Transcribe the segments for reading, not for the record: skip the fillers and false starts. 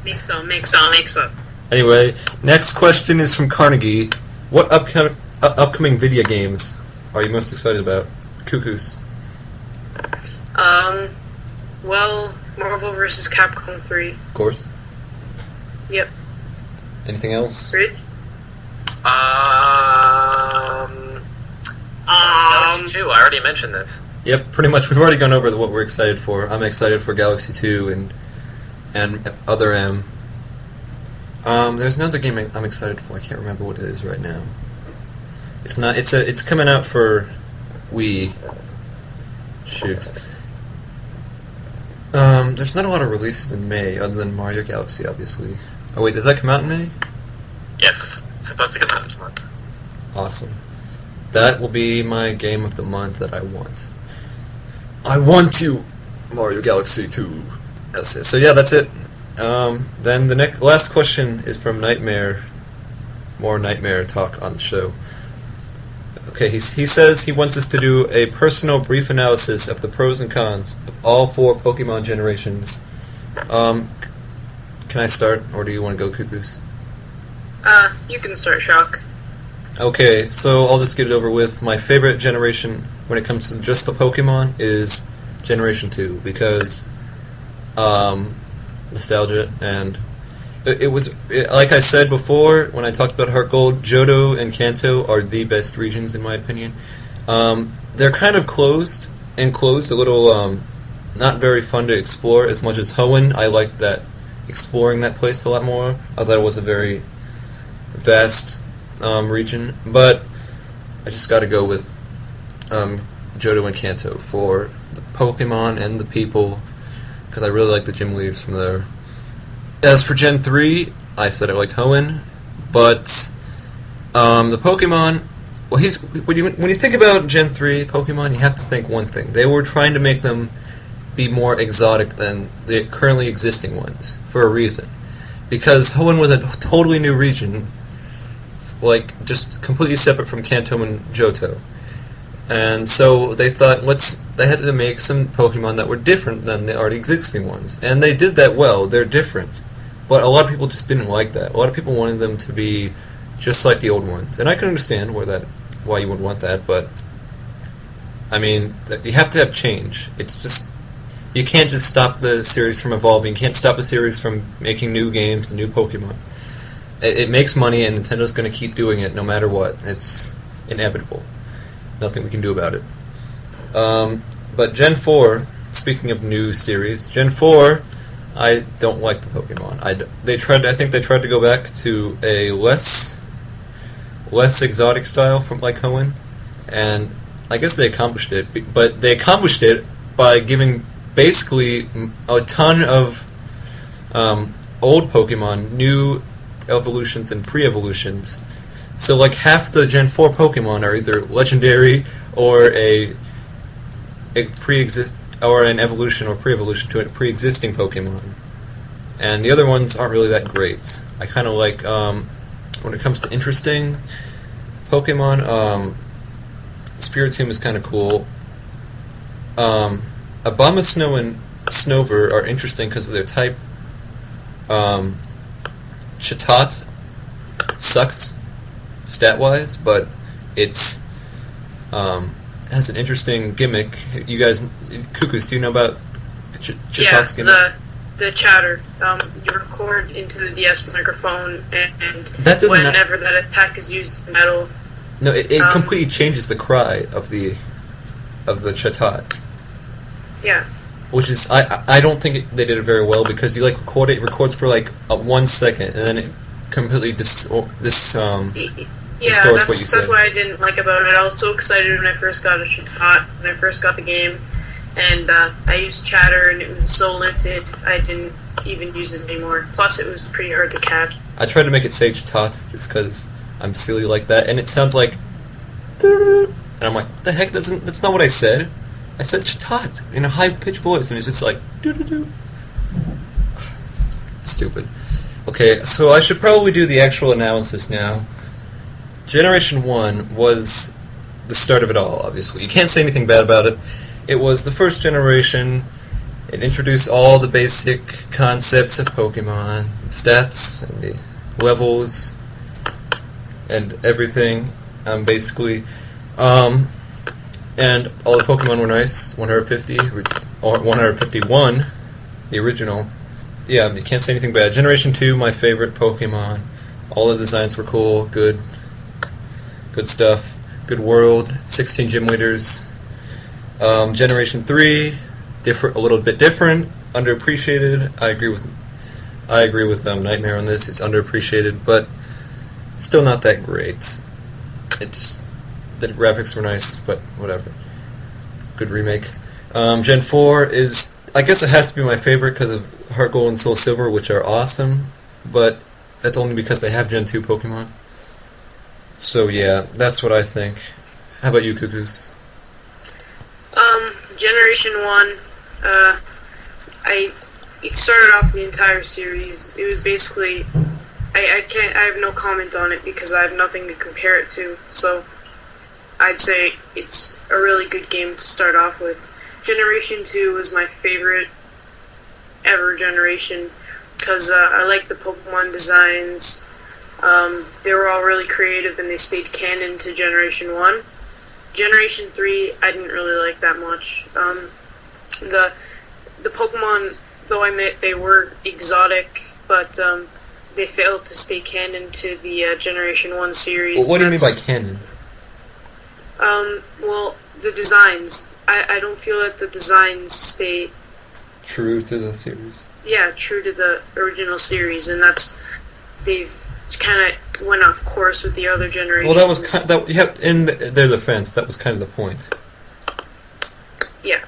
Make so. Anyway, next question is from Carnegie. What upcoming video games are you most excited about? Cuckoos. Well, Marvel vs. Capcom 3. Of course. Yep. Anything else? Fritz? Galaxy 2, I already mentioned that. Yep, pretty much. We've already gone over what we're excited for. I'm excited for Galaxy 2 and other M. There's another game I'm excited for. I can't remember what it is right now. It's not. It's coming out for Wii. Shoot. There's not a lot of releases in May other than Mario Galaxy, obviously. Oh wait, does that come out in May? Yes, it's supposed to come out this month. Awesome. That will be my game of the month that I want. I want to Mario Galaxy 2. That's it. So yeah, that's it. Then the last question is from Nightmare. More Nightmare talk on the show. Okay, he says he wants us to do a personal brief analysis of the pros and cons of all 4 Pokemon generations. Can I start, or do you want to go, Cuckoos? You can start, Shock. Okay, so I'll just get it over with. My favorite generation when it comes to just the Pokemon is Generation 2, because nostalgia, and it was, like I said before when I talked about Heart Gold, Johto and Kanto are the best regions in my opinion. They're kind of closed, a little not very fun to explore as much as Hoenn. I liked that, exploring that place a lot more. I thought it was a very vast region, but I just got to go with Johto and Kanto for the Pokemon and the people, because I really like the gym leaders from there. As for Gen 3, I said I liked Hoenn, but the Pokemon, well, when you think about Gen 3 Pokemon, you have to think one thing. They were trying to make them be more exotic than the currently existing ones, for a reason. Because Hoenn was a totally new region, like, just completely separate from Kanto and Johto. And so they thought, they had to make some Pokemon that were different than the already existing ones. And they did that well, they're different. But a lot of people just didn't like that. A lot of people wanted them to be just like the old ones. And I can understand why you would want that, but I mean, you have to have change. It's just, you can't just stop the series from evolving. You can't stop the series from making new games and new Pokemon. It makes money, and Nintendo's going to keep doing it no matter what. It's inevitable. Nothing we can do about it. But Gen 4, speaking of new series, Gen 4, I don't like the Pokemon. I think they tried to go back to a less exotic style from like Hoenn, and I guess they accomplished it. But they accomplished it by giving basically a ton of old Pokemon new evolutions and pre-evolutions. So like half the Gen 4 Pokemon are either legendary or an evolution or pre-evolution to a pre-existing Pokemon. And the other ones aren't really that great. I kind of like, when it comes to interesting Pokemon, Spiritomb is kind of cool. Abomasnow and Snover are interesting because of their type. Chatot sucks stat-wise, but it's has an interesting gimmick. You guys, Cuckoos, do you know about Chatot's gimmick? The chatter. You record into the DS microphone, and whenever that attack is used in metal. No, it completely changes the cry of the Chatot. Yeah. Which is, I don't think they did it very well, because you like record it records for like 1 second, and then it completely distorts what you say. That's what I didn't like about it. I was so excited when I first got a Chatot, when I first got the game, and I used chatter, and it was so limited, I didn't even use it anymore. Plus, it was pretty hard to catch. I tried to make it say Chatot, just because I'm silly like that, and it sounds like, and I'm like, what the heck, that's not what I said. I said Chatot in a high-pitched voice, and it's just like, doo-doo-doo. Stupid. Okay, so I should probably do the actual analysis now. Generation 1 was the start of it all, obviously. You can't say anything bad about it. It was the first generation. It introduced all the basic concepts of Pokemon, the stats and the levels and everything, basically. And all the Pokemon were nice. 150 or 151, the original. Yeah, you can't say anything bad. Generation 2, my favorite Pokemon. All the designs were cool, good stuff, good world. 16 gym leaders. Generation 3, a little bit different, underappreciated. I agree with Nightmare on this. It's underappreciated, but still not that great. The graphics were nice, but whatever. Good remake. Gen 4 is, I guess it has to be my favorite because of Heart Gold and Soul Silver, which are awesome, but that's only because they have Gen 2 Pokemon. So yeah, that's what I think. How about you, Cuckoos? Generation 1, it started off the entire series. It was basically, I have no comment on it because I have nothing to compare it to, so I'd say it's a really good game to start off with. Generation 2 was my favorite ever generation because I like the Pokemon designs. They were all really creative and they stayed canon to Generation 1. Generation 3, I didn't really like that much. The Pokemon, though I admit they were exotic, but they failed to stay canon to the Generation 1 series. Well, what do you mean by canon? Well, the designs. I don't feel that the designs stay true to the series. Yeah, true to the original series, and they've kind of went off course with the other generations. Well, that was in their defense, that was kind of the point. Yeah,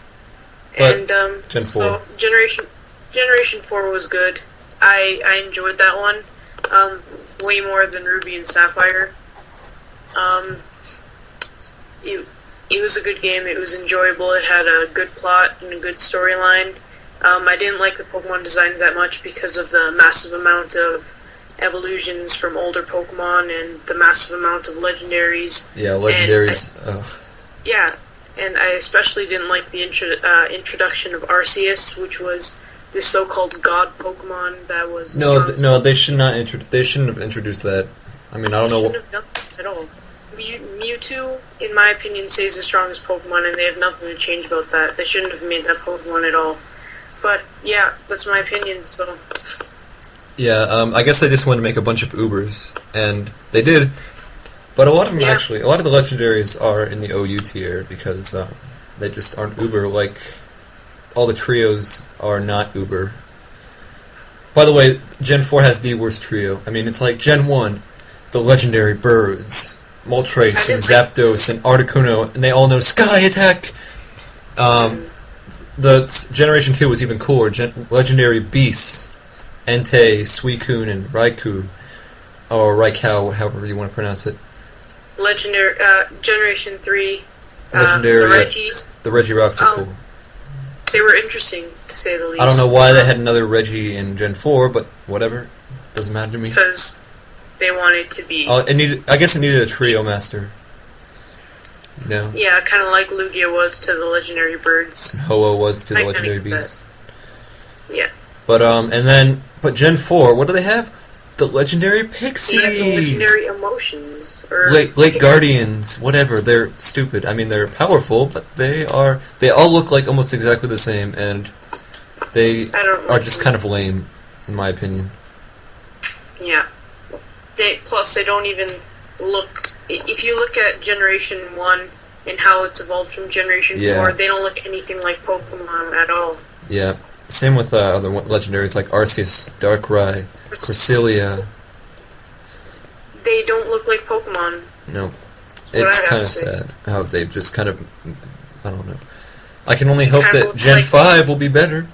but and Gen 4. So Generation 4 was good. I enjoyed that one way more than Ruby and Sapphire. It was a good game. It was enjoyable. It had a good plot and a good storyline. I didn't like the Pokemon designs that much because of the massive amount of evolutions from older Pokemon and the massive amount of legendaries. Yeah, legendaries. Yeah, and I especially didn't like the introduction of Arceus, which was this so-called god Pokemon that was... No, they should not. They shouldn't have introduced that. I mean, I don't know. They shouldn't have done that at all. Mewtwo, in my opinion, stays the strongest Pokemon, and they have nothing to change about that. They shouldn't have made that Pokemon at all. But, yeah, that's my opinion, so... Yeah, I guess they just wanted to make a bunch of Ubers, and they did. But a lot of them actually, a lot of the legendaries are in the OU tier, because they just aren't Uber, like... All the trios are not Uber. By the way, Gen 4 has the worst trio. I mean, it's like Gen 1, the legendary birds... Moltres and Zapdos and Articuno, and they all know Sky Attack! The Generation 2 was even cooler. Legendary Beasts. Entei, Suicune, and Raikou. Or Raikou, however you want to pronounce it. Legendary, Generation 3. Legendary, the Reggies. The Regirocks are cool. They were interesting, to say the least. I don't know why they had another Reggie in Gen 4, but whatever. Doesn't matter to me. Because... they wanted to be... I guess it needed a trio master. No. Yeah, kind of like Lugia was to the legendary birds. And Ho-Oh was to the legendary beasts. Yeah. But but Gen 4, what do they have? The legendary pixies! They have the legendary emotions. Or Lake Guardians, whatever. They're stupid. I mean, they're powerful, but they all look like almost exactly the same, and they are just kind of lame, in my opinion. Yeah. Plus, they don't even look... If you look at Generation 1 and how it's evolved from Generation 4, they don't look anything like Pokemon at all. Yeah. Same with other legendaries like Arceus, Darkrai, Cresselia. They don't look like Pokemon. No. It's kind of sad how they've just kind of... I don't know. I can only hope that Gen 5 will be better.